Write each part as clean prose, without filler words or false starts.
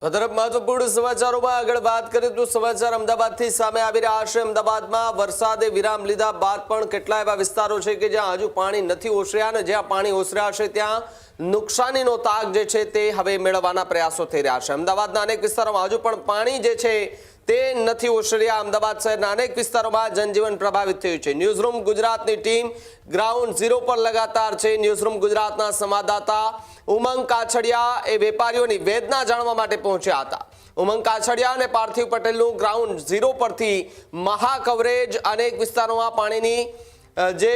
તરફ મહત્વપૂર્ણ સમાચારોમાં આગળ વાત કરીએ તો સમાચાર અમદાવાદથી સામે આવી રહ્યા છે। અમદાવાદમાં વરસાદે વિરામ લીધા બાદ પણ કેટલા એવા વિસ્તારો છે કે જ્યાં હજુ પાણી નથી ઓસર્યા અને જ્યાં પાણી ઓસર્યા છે ત્યાં નુકસાનીનો તાગ જે છે તે હવે મેળવવાના પ્રયાસો થઈ રહ્યા છે। અમદાવાદના અનેક વિસ્તારોમાં હજુ પણ પાણી જે છે તે નથી ઓસર્યા। અમદાવાદ શહેરના અનેક વિસ્તારોમાં જનજીવન પ્રભાવિત થયું છે। ન્યૂઝરૂમ ગુજરાતની ટીમ ગ્રાઉન્ડ ઝીરો પર લગાતાર છે। ન્યૂઝરૂમ ગુજરાતના સંવાદદાતા ઉમંગ કાછડિયા એ વેપારીઓની વેદના જાણવા માટે પહોંચ્યા હતા। ઉમંગ કાછડિયા અને પાર્થિવ પટેલનું ગ્રાઉન્ડ ઝીરો પરથી મહા કવરેજ। અનેક વિસ્તારોમાં પાણીની જે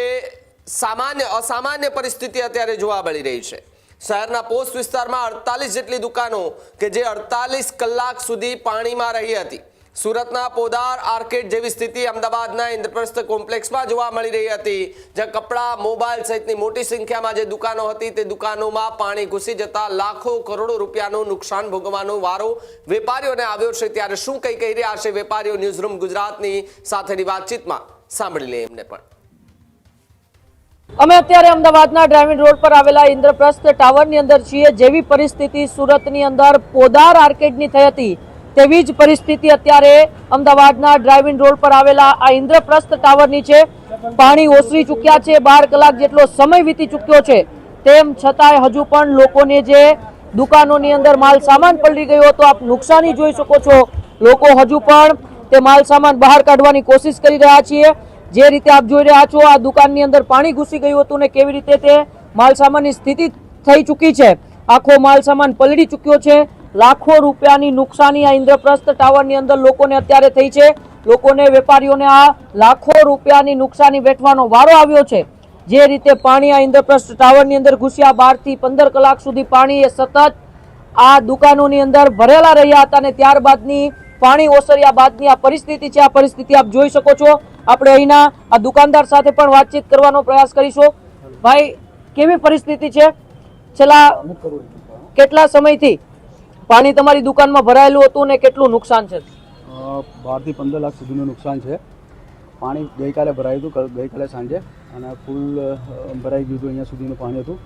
અસામાન્ય પરિસ્થિતિ અત્યારે જોવા મળી રહી છે। શહેરના પોસ્ટ વિસ્તારમાં 48 જેટલી દુકાનો કે જે 48 કલાક સુધી પાણીમાં રહી હતી। સુરતના પોદાર આર્કેડ જેવી સ્થિતિ અમદાવાદના ઇન્દ્રપ્રસ્થ કોમ્પ્લેક્સમાં જોવા મળી રહી હતી, જ્યાં કપડા, મોબાઈલ સહિતની મોટી સંખ્યામાં જે દુકાનો હતી તે દુકાનોમાં પાણી ઘૂસી જતા લાખો કરોડો રૂપિયાનું નુકસાન ભોગવવાનો વારો વેપારીઓને આવ્યો છે। ત્યારે શું કહી રહ્યા છે વેપારીઓ ન્યૂઝરૂમ ગુજરાતની સાથેની વાતચીતમાં, સાંભળી લઈએ એમને પણ। અમે અત્યારે અમદાવાદના ડ્રાઇવિંગ રોડ પર આવેલા ઇન્દ્રપ્રસ્થ ટાવરની અંદર છીએ। જેવી પરિસ્થિતિ સુરતની અંદર પોદાર આર્કેડની થઈ હતી તેવી જ પરિસ્થિતિ અત્યારે અમદાવાદના ડ્રાઇવિંગ રોડ પર આવેલા આ ઇન્દ્રપ્રસ્થ ટાવરની છે। પાણી ઓસરી ચૂક્યા છે, 12 કલાક જેટલો સમય વીતી ચૂક્યો છે, તેમ છતાંય હજુ પણ લોકોને જે દુકાનોની અંદર માલ સામાન પલળી ગયો હતો આપ નુકસાની જોઈ શકો છો। લોકો હજુ પણ તે માલ સામાન બહાર કાઢવાની કોશિશ કરી રહ્યા છીએ। જે રીતે આપ જોઈ રહ્યા છો આ દુકાનની અંદર પાણી ઘૂસી ગયું હતું ને કેવી રીતે તે માલ સામાનની સ્થિતિ થઈ ચૂકી છે। આખો માલ સામાન પલળી ચૂક્યો છે। લાખો રૂપિયાની નુકસાની આ ઇન્દ્રપ્રસ્થ ટાવરની અંદર લોકોને અત્યારે થઈ છે। લોકોને, વેપારીઓને આ લાખો રૂપિયાની નુકસાની વેઠવાનો વારો આવ્યો છે। જે રીતે પાણી આ ઇન્દ્રપ્રસ્થ ટાવરની અંદર ઘૂસ્યા 12 થી 15 કલાક સુધી પાણી એ સતત આ દુકાનોની અંદર ભરેલા રહ્યા હતા અને ત્યારબાદની પાણી ઓસર્યા બાદની આ પરિસ્થિતિ છે। આ પરિસ્થિતિ આપ જોઈ શકો છો। આપણે અહીંના આ દુકાનદાર સાથે પણ વાતચીત કરવાનો પ્રયાસ કરીશું। ભાઈ, કેવી પરિસ્થિતિ છે? છેલ્લા કેટલા સમયથી પાણી તમારી દુકાનમાં ભરાયેલું હતું ને કેટલું નુકસાન છે? 12 થી 15 લાખ સુધીનું નુકસાન છે। પાણી ગઈકાલે ભરાયું હતું, ગઈકાલે સાંજે, અને ફૂલ ભરાઈ ગયું હતું। અહીંયા સુધીનું પાણી હતું,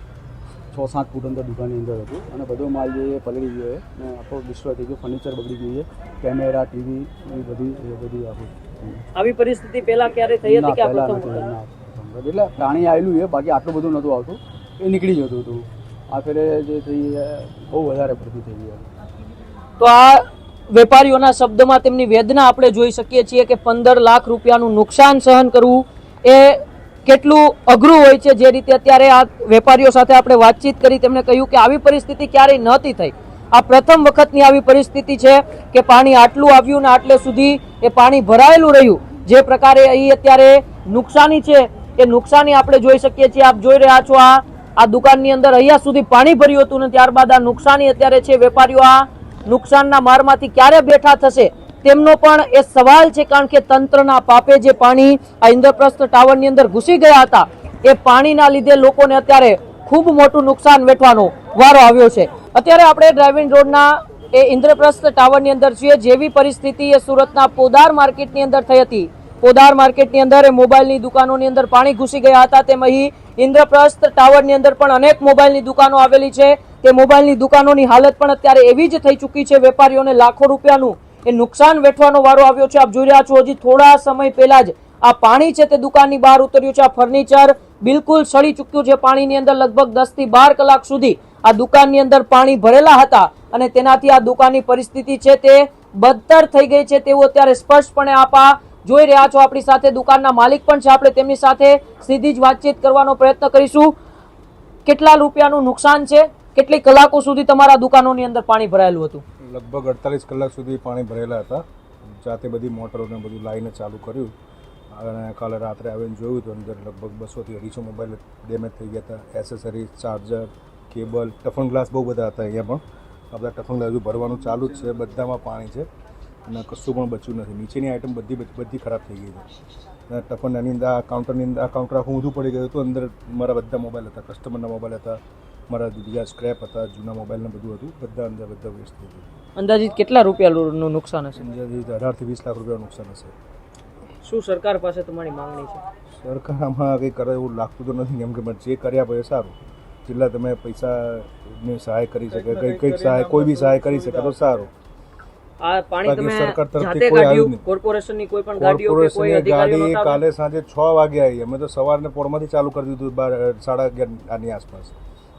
6-7 ફૂટ અંદર દુકાનની અંદર હતું અને બધો માલ જે પલળી ગયો છે અને આખો ડિસ્ટ્રોય થઈ ગયો। ફર્નિચર બગડી ગયું છે, કેમેરા, ટીવી, એ બધી આખું। આવી પરિસ્થિતિ પહેલા ક્યારે થઈ હતી કે એટલે પાણી આવેલું છે, બાકી આટલું બધું નહોતું આવતું, એ નીકળી જતું હતું। આ ફેરે જે થઈ બહુ વધારે પડતું થઈ ગયું। તો આ વેપારીઓના શબ્દમાં તેમની વેદના આપણે જોઈ શકીએ છીએ કે 15 લાખ રૂપિયાનું નુકસાન સહન કરવું એ કેટલું અઘરું હોય છે। જે રીતે અત્યારે આ વેપારીઓ સાથે આપણે વાતચીત કરી, તેમણે કહ્યું કે આવી પરિસ્થિતિ ક્યારેય નહોતી થઈ, આ પ્રથમ વખતની આવી પરિસ્થિતિ છે કે પાણી આટલું આવ્યું ને આટલે સુધી એ પાણી ભરાયેલું રહ્યું। જે પ્રકારે અહીં અત્યારે નુકસાની છે એ નુકસાની આપણે જોઈ શકીએ છીએ। આપ જોઈ રહ્યા છો આ દુકાનની અંદર અહીંયા સુધી પાણી ભર્યું હતું ને ત્યારબાદ આ નુકસાની અત્યારે છે। વેપારીઓ આ નુકસાનના મારમાંથી ક્યારે બેઠા થશે તેમનો પણ એ સવાલ છે, કારણ કે તંત્રના પાપે જે પાણી આ ઇન્દ્રપ્રસ્થ ટાવરની અંદર ઘૂસી ગયા હતા એ પાણીના લીધે લોકોને અત્યારે ખૂબ મોટું નુકસાન વેઠવાનો વારો આવ્યો છે। અત્યારે આપણે ડ્રાઇવિંગ રોડના એ ઇન્દ્રપ્રસ્થ ટાવરની અંદર છીએ। જેવી પરિસ્થિતિ એ સુરતના પોદાર માર્કેટની અંદર થઈ હતી। પોદાર માર્કેટની અંદર એ મોબાઈલની દુકાનોની અંદર પાણી ઘૂસી ગયા હતા, તેમ અહીં ઇન્દ્રપ્રસ્થ ટાવરની અંદર પણ અનેક મોબાઈલની દુકાનો આવેલી છે। તે મોબાઈલની દુકાનોની હાલત પણ અત્યારે એવી જ થઈ ચૂકી છે। વેપારીઓને લાખો રૂપિયાનું એ નુકસાન વેઠવાનો વારો આવ્યો છે। આપ જોઈ રહ્યા છો હજી થોડા સમય પહેલા જ આ પાણી છે તે દુકાનની બહાર ઉતર્યું છે। આ ફર્નિચર બિલકુલ સડી ચૂક્યું છે પાણીની અંદર। લગભગ 10 થી 12 કલાક સુધી આ દુકાનની અંદર પાણી ભરેલા હતા અને તેનાથી આ દુકાનની પરિસ્થિતિ છે તે બદતર થઈ ગઈ છે તેવું અત્યારે સ્પષ્ટપણે આપ જોઈ રહ્યા છો। આપણી સાથે દુકાનના માલિક પણ છે, આપણે તેમની સાથે સીધી જ વાતચીત કરવાનો પ્રયત્ન કરીશું। કેટલા રૂપિયાનું નુકસાન છે? કેટલી કલાકો સુધી તમારા દુકાનોની અંદર પાણી ભરાયેલું હતું? લગભગ 48 કલાક સુધી પાણી ભરેલા હતા। જાતે બધી મોટરોને બધું લાવીને ચાલુ કર્યું અને કાલે રાત્રે આવીને જોયું તો અંદર લગભગ 200 થી 250 મોબાઈલ ડેમેજ થઈ ગયા હતા। Accessories, charger, cable, toughen glass બહુ બધા હતા। અહીંયા પણ આ બધા ટફન ગ્લાસ હજુ ભરવાનું ચાલુ જ છે। બધામાં પાણી છે અને કશું પણ બચ્યું નથી। નીચેની આઈટમ બધી ખરાબ થઈ ગઈ છે અને ટફનની અંદર આ કાઉન્ટર આખું ઊંધું પડી ગયું હતું। અંદર મારા બધા મોબાઈલ હતા, કસ્ટમરના મોબાઈલ હતા, મારા બીજા સ્ક્રેપ હતા, જૂના મોબાઈલને બધું હતું, બધા વેસ્ટ થઈ ગયું। અંદાજિત કેટલા રૂપિયાનું નુકસાન હશે? અંદાજિત 18 થી 20 લાખ રૂપિયાનું નુકસાન હશે। શું સરકાર પાસે તમારી માંગણી છે? સરકાર આમાં કંઈ કરે એવું લાગતું તો નથી, કેમ કે જે કર્યા પછી સારું। જેટલા તમે પૈસાની સહાય કરી શકે કંઈક સહાય કોઈ બી સહાય કરી શકે તો સારું. આ પાણી બાકી તમે સરકાર તરફથી જાતે કોઈ આવ્યું કાઢ્યું? નહીં. કોર્પોરેશનની કોઈ પણ ગાડીઓ કે કોઈ કોર્પોરેશનની અધિકારીઓ ગાડી નહોતા? કાલે સાંજે 6 વાગે આવી. અમે તો સવારને પોળમાંથી ચાલુ કરી દીધું 11:30 આસપાસ.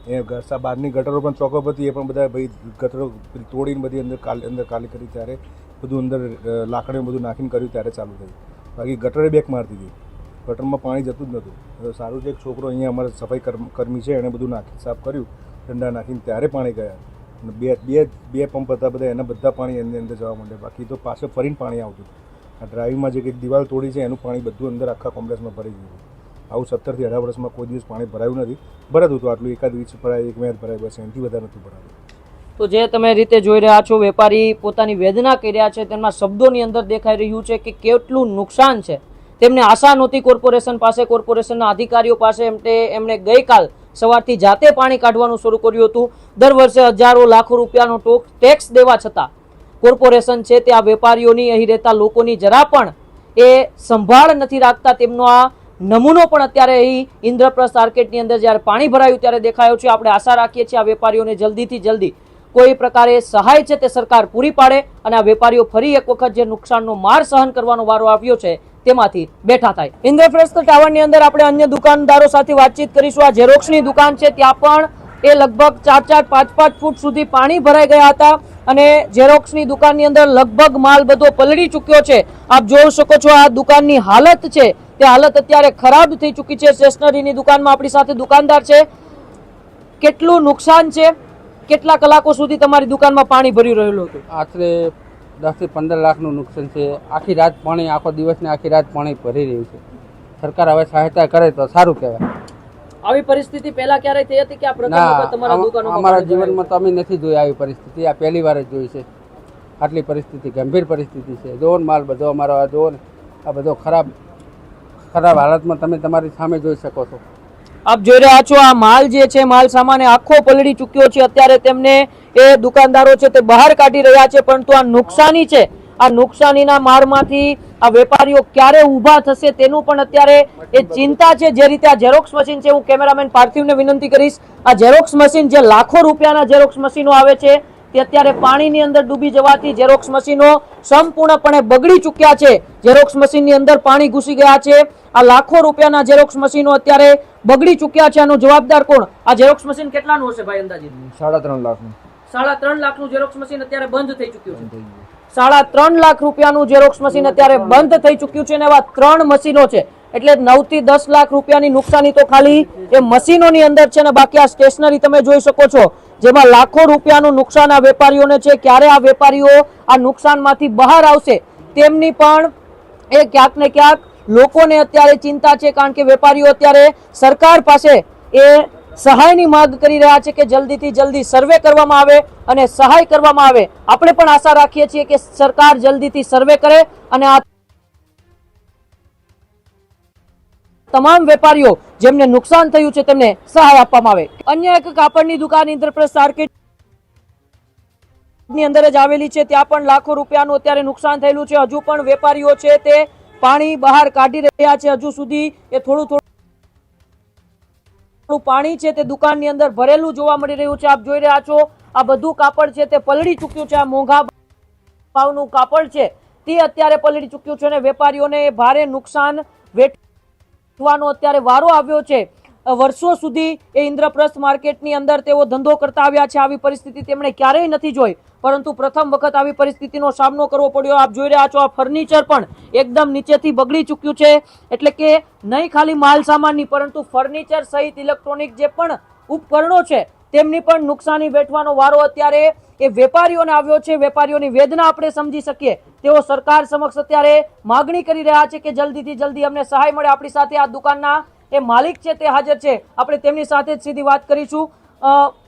એ બહારની ગટરો પણ ચોકઅપ હતી, એ પણ બધા ભાઈ ગટરો તોડીને બધી અંદર ખાલી કરી ત્યારે બધું અંદર લાકડીને બધું નાખીને કર્યું ત્યારે ચાલુ થયું. બાકી ગટરે બેક મારતી હતી, ગટરમાં પાણી જતું જ નહોતું. તો સારું છે એક છોકરો અહીંયા અમારા સફાઈ કર્મી છે, એણે બધું નાખી સાફ કર્યું, ઠંડા નાખીને ત્યારે પાણી ગયા. અને બે પંપ હતા બધા, એના બધા પાણી એની અંદર જવા માંડ્યા. બાકી તો પાછળ ફરીને પાણી આવતું હતું. આ ડ્રાઇવમાં જે કંઈક દિવાલ તોડી છે એનું પાણી બધું અંદર આખા કોમ્પ્લેક્સમાં ભરાઈ ગયું. આવું 17 થી 18 વર્ષમાં કોઈ દિવસ પાણી ભરાયું નથી. ભરાતું હતું આટલું, એકાદ વીજ ભરાય, એક મેચ ભરાય, બસ એનાથી વધારે નથી ભરાતું. તો જે તમે રીતે જોઈ રહ્યા છો, વેપારી પોતાની વેદના કરી રહ્યા છે, તેમના શબ્દોની અંદર દેખાઈ રહ્યું છે કે કેટલું નુકસાન છે. તેમને આશા નહોતી કોર્પોરેશન પાસે, કોર્પોરેશનના અધિકારીઓ પાસે. એમણે ગઈકાલ સવારથી જાતે પાણી કાઢવાનું શરૂ કર્યું હતું. દર વર્ષે હજારો લાખો રૂપિયાનો ટેક્સ દેવા છતાં કોર્પોરેશન છે તે આ વેપારીઓની, અહીં રહેતા લોકોની જરા પણ એ સંભાળ નથી રાખતા. તેમનો આ નમૂનો પણ અત્યારે અહીં ઇન્દ્રપ્રસ્થ માર્કેટની અંદર જ્યારે પાણી ભરાયું ત્યારે દેખાયો છે. આપણે આશા રાખીએ છીએ આ વેપારીઓને જલ્દીથી જલ્દી કોઈ પ્રકારે સહાય છે તે સરકાર પૂરી પાડે અને આ વેપારીઓ ફરી એક વખત જે નુકસાનનો માર સહન કરવાનો વારો આવ્યો છે તેમાંથી બેઠા થાય. ઇન્દ્રપ્રસ્થ ટાવરની અંદર આપણે અન્ય દુકાનદારો સાથે વાતચીત કરીશું. આ ઝેરોક્સની દુકાન છે, ત્યાં પણ એ લગભગ 4-4, 5-5 ફૂટ સુધી પાણી ભરાઈ ગયા હતા અને ઝેરોક્સની દુકાનની અંદર લગભગ માલ બધો પલળી ચૂક્યો છે. આપ જોઈ શકો છો આ દુકાનની હાલત છે તે હાલત અત્યારે ખરાબ થઈ ચૂકી છે. સ્ટેશનરીની દુકાનમાં આપણી સાથે દુકાનદાર છે. કેટલું નુકસાન છે? કેટલા કલાકો સુધી તમારી દુકાનમાં પાણી ભરી રહેલું હતું? આશરે 10 થી 15 લાખનું નુકસાન છે. આખી રાત પાણી, આખો દિવસ ને આખી રાત પાણી ભરી રહ્યું છે. સરકાર હવે સહાયતા કરે તો સારું કહેવાય. આવી પરિસ્થિતિ પહેલા ક્યારે થઈ હતી કે આ પ્રથમ વખત તમારા દુકાનમાં? અમારા જીવનમાં તો અમે નથી જોઈ આવી પરિસ્થિતિ, આ પહેલી વાર જ જોઈ છે. આટલી પરિસ્થિતિ ગંભીર પરિસ્થિતિ છે. જોવો ને માલ બધો અમારો, આ જોવો ને આ બધો ખરાબ હાલતમાં તમે તમારી સામે જોઈ શકો છો. આપ જોઈ રહ્યા છો આ માલ જે છે, માલ સામાને આખો પલળી ચૂક્યો છે. અત્યારે તેમને એ દુકાનદારો છે તે બહાર કાઢી રહ્યા છે, પરંતુ આ નુકસાની છે, આ નુકસાનીના મારમાંથી આ વેપારીઓ ક્યારે ઊભા થશે તેનું પણ અત્યારે એ ચિંતા છે. જે રીતે આ ઝેરોક્સ મશીન છે, હું કેમેરામેન પાર્થિવને વિનંતી કરીશ, આ ઝેરોક્સ મશીન જે લાખો રૂપિયાના ઝેરોક્સ મશીનો આવે છે તે અત્યારે પાણીની અંદર ડૂબી જવાથી ઝેરોક્સ મશીનો સંપૂર્ણપણે બગડી ચૂક્યા છે. ઝેરોક્સ મશીનની અંદર પાણી ઘૂસી ગયા છે. આ લાખો રૂપિયાના ઝેરોક્સ મશીનો અત્યારે બગડી ચૂક્યા છે. આનો જવાબદાર કોણ? આ ઝેરોક્સ મશીન કેટલાનું હશે ભાઈ અંદાજે? 3.5 લાખનું. 3.5 લાખનું ઝેરોક્સ મશીન અત્યારે બંધ થઈ ચૂક્યું છે. 3.5 લાખ રૂપિયાનું ઝેરોક્સ મશીન અત્યારે બંધ થઈ ચૂક્યું છે અને એવા 3 મશીનો છે. એટલે 9 થી 10 લાખ રૂપિયાની નુકસાની તો ખાલી એ મશીનોની અંદર છે ને બાકી આ સ્ટેશનરી તમે જોઈ શકો છો જેમાં લાખો રૂપિયાનું નુકસાન આ વેપારીઓને છે. ક્યારે આ વેપારીઓ આ નુકસાનમાંથી બહાર આવશે તેમની પણ એ ક્યાંક ને ક્યાંક લોકોને અત્યારે ચિંતા છે. કારણ કે વેપારીઓ અત્યારે સરકાર પાસે એ સહાયની માંગ કરી રહ્યા છે કે જલ્દીથી જલ્દી સર્વે કરવામાં આવે અને સહાય કરવામાં આવે. આપણે પણ આશા રાખીએ છીએ કે સરકાર જલ્દીથી સર્વે કરે અને આ તમામ વેપારીઓ જેમને નુકસાન થયું છે તેમને સહાય આપવામાં આવે. અન્ય એક કાપડની દુકાન ઇન્દ્રપ્રસ્થ માર્કેટ ની અંદર જ આવેલી છે, ત્યાં પણ લાખો રૂપિયાનું અત્યારે નુકસાન થયેલું છે. હજુ પણ વેપારીઓ છે તે પાણી બહાર કાઢી રહ્યા છે. હજુ સુધી એ થોડું પાણી છે તે દુકાનની અંદર ભરેલું જોવા મળી રહ્યું છે. આપ જોઈ રહ્યા છો આ બધું કાપડ છે તે પલળી ચૂક્યું છે. આ મોંઘા ભાવનું કાપડ છે તે અત્યારે પલળી ચૂક્યું છે અને વેપારીઓને ભારે નુકસાન વેઠવાનો અત્યારે વારો આવ્યો છે. વર્ષો સુધી એ ઇન્દ્રપ્રસ્થ માર્કેટની અંદર તેઓ ધંધો કરતા આવ્યા છે. આવી પરિસ્થિતિ તેમણે ક્યારેય નથી જોઈ, પરંતુ પ્રથમ વખત આવી પરિસ્થિતિનો સામનો કરવો પડ્યો. આપ જોઈ રહ્યા છો આ ફર્નિચર પણ એકદમ નીચેથી બગડી ચૂક્યું છે. એટલે કે નહીં ખાલી માલ સામાનની પરંતુ ફર્નિચર સહિત ઇલેક્ટ્રોનિક જે પણ ઉપકરણો છે તેમની પણ નુકસાની વેઠવાનો વારો અત્યારે એ વેપારીઓને આવ્યો છે. વેપારીઓની વેદના આપણે સમજી શકીએ. તેઓ સરકાર સમક્ષ અત્યારે માગણી કરી રહ્યા છે કે જલ્દીથી જલ્દી અમને સહાય મળે. આપણી સાથે આ દુકાનના એ માલિક છે તે હાજર છે. આપણે તેમની સાથે જ સીધી વાત કરીશું.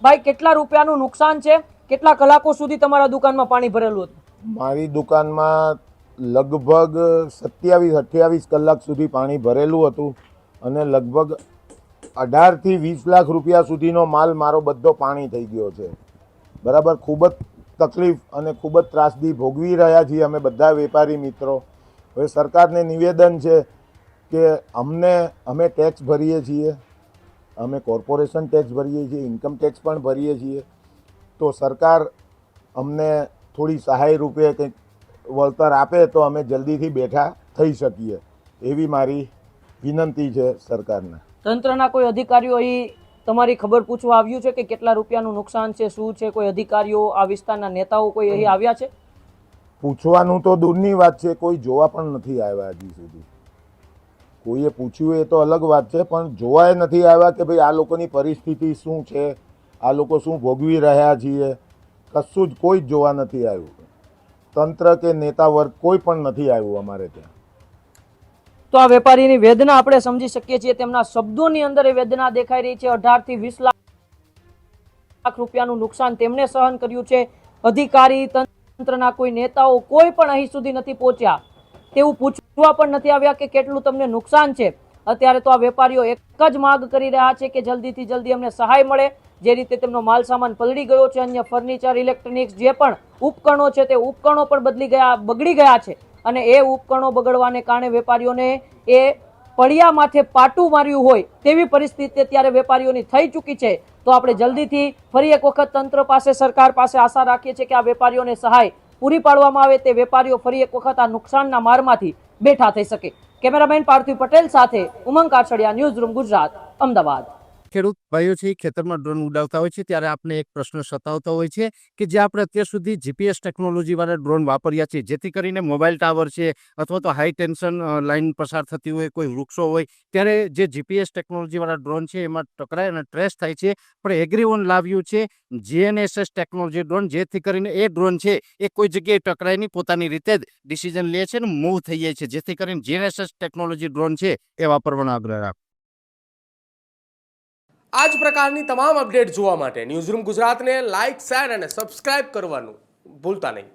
ભાઈ, કેટલા રૂપિયાનું નુકસાન છે? કેટલા કલાકો સુધી તમારા દુકાનમાં પાણી ભરેલું હતું? મારી દુકાનમાં લગભગ 27-28 કલાક સુધી પાણી ભરેલું હતું અને લગભગ 18 થી 20 લાખ રૂપિયા સુધીનો માલ મારો બધો પાણી થઈ ગયો છે. બરાબર, ખૂબ જ તકલીફ અને ખૂબ જ ત્રાસદી ભોગવી રહ્યા છીએ અમે બધા વેપારી મિત્રો. હવે સરકારને નિવેદન છે કે અમે ટેક્સ ભરીએ છીએ, અમે કોર્પોરેશન ટેક્સ ભરીએ છીએ, ઇન્કમ ટેક્સ પણ ભરીએ છીએ. તો સરકાર અમને થોડી સહાય રૂપે કંઈક વળતર આપે તો અમે જલ્દીથી બેઠા થઈ શકીએ એવી મારી વિનંતી છે સરકારને. તંત્રના કોઈ અધિકારીઓ અહીં તમારી ખબર પૂછવા આવ્યું છે કે કેટલા રૂપિયાનું નુકસાન છે, શું છે? કોઈ અધિકારીઓ, આ વિસ્તારના નેતાઓ કોઈ અહીં આવ્યા છે? પૂછવાનું તો દૂરની વાત છે, કોઈ જોવા પણ નથી આવ્યા હજી સુધી. કોઈએ પૂછ્યું એ તો અલગ વાત છે, પણ જોવાય નથી આવ્યા કે ભાઈ આ લોકોની પરિસ્થિતિ શું છે, આ લોકો શું ભોગવી રહ્યા છીએ, કશું જ કોઈ જ જોવા નથી આવ્યું. તંત્ર કે નેતા વર્ગ કોઈ પણ નથી આવ્યું અમારે ત્યાં. તો આ વેપારીની વેદના આપણે સમજી શકીએ છીએ. તેમના શબ્દોની અંદર એ વેદના દેખાઈ રહી છે. 18 થી 20 લાખ રૂપિયાનું નુકસાન તેમણે સહન કર્યું છે. અધિકારી તંત્રના કોઈ નેતાઓ કોઈ પણ અહીં સુધી નથી પહોંચ્યા, તેવું પૂછવા પણ નથી આવ્યા કે કેટલું તમને નુકસાન છે. અત્યારે તો આ વેપારીઓ એક જ માંગ કરી રહ્યા છે કે જલ્દીથી જલ્દી અમને સહાય મળે. જે રીતે તેમનો માલ સામાન પલળી ગયો છે, અન્ય ફર્નિચર, ઇલેક્ટ્રોનિક્સ જે પણ ઉપકરણો છે તે ઉપકરણો પણ બગડી ગયા છે. અને એ ઉપકરણો બગડવાને કારણે વેપારીઓને એ પડિયા માથે પાટું માર્યું હોય તેવી પરિસ્થિતિ અત્યારે વેપારીઓની થઈ ચૂકી છે. તો આપણે જલ્દીથી ફરી એક વખત તંત્ર પાસે, સરકાર પાસે આશા રાખીએ છીએ કે આ વેપારીઓને સહાય પૂરી પાડવામાં આવે, તે વેપારીઓ ફરી એક વખત આ નુકસાનના મારમાંથી બેઠા થઈ શકે. કેમેરામેન પાર્થિવ પટેલ સાથે ઉમંગ કાછડિયા, ન્યૂઝ રૂમ ગુજરાત, અમદાવાદ. ખેડૂત ભાઈઓ છે ખેતરમાં ડ્રોન ઉડાવતા હોય છે ત્યારે આપણે એક પ્રશ્ન સતાવતો હોય છે કે જે આપણે અત્યાર સુધી જીપીએસ ટેકનોલોજી વાળા ડ્રોન વાપર્યા છે, જેથી કરીને મોબાઈલ ટાવર છે અથવા તો હાઈ ટેન્શન લાઇન પસાર થતી હોય, કોઈ વૃક્ષો હોય, ત્યારે જે જીપીએસ ટેકનોલોજી વાળા ડ્રોન છે એમાં ટકરાય અને ટ્રેસ થાય છે. પણ એગ્રીવન લાવ્યું છે GNSS ટેકનોલોજી ડ્રોન, જેથી કરીને એ ડ્રોન છે એ કોઈ જગ્યાએ ટકરાય નહીં, પોતાની રીતે જ ડિસિઝન લે છે અને મૂવ થઈ જાય છે, જેથી કરીને GNSS ટેકનોલોજી ડ્રોન છે એ વાપરવાનો આગ્રહ રાખો. આ જ પ્રકારની તમામ અપડેટ જોવા માટે ન્યૂઝરૂમ ગુજરાતને લાઇક, શેર અને સબસ્ક્રાઇબ કરવાનું ભૂલતા નહીં.